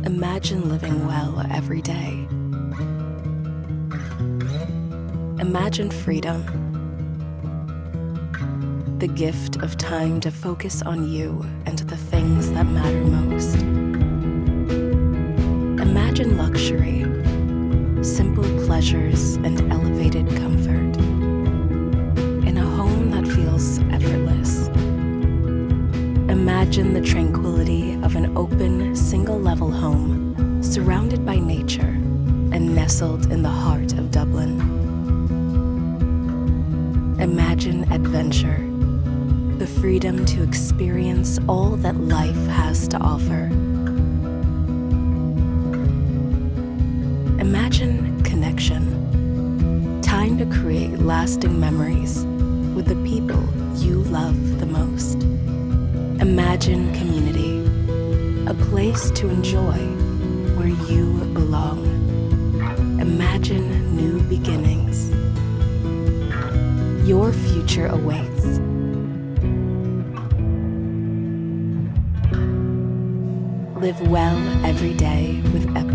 Imagine living well every day. Imagine freedom, the gift of time to focus on you and the things that matter most. Imagine luxury, simple pleasures and elevated comfort, in a home that feels effortless. Imagine the tranquility of an open, single-level home, surrounded by nature and nestled in the heart of Dublin. Imagine adventure, the freedom to experience all that life has to offer. Imagine connection, time to create lasting memories with the people you love the most. Imagine community, a place to enjoy where you belong. Imagine new beginnings. Your future awaits. Live well every day with Epcon.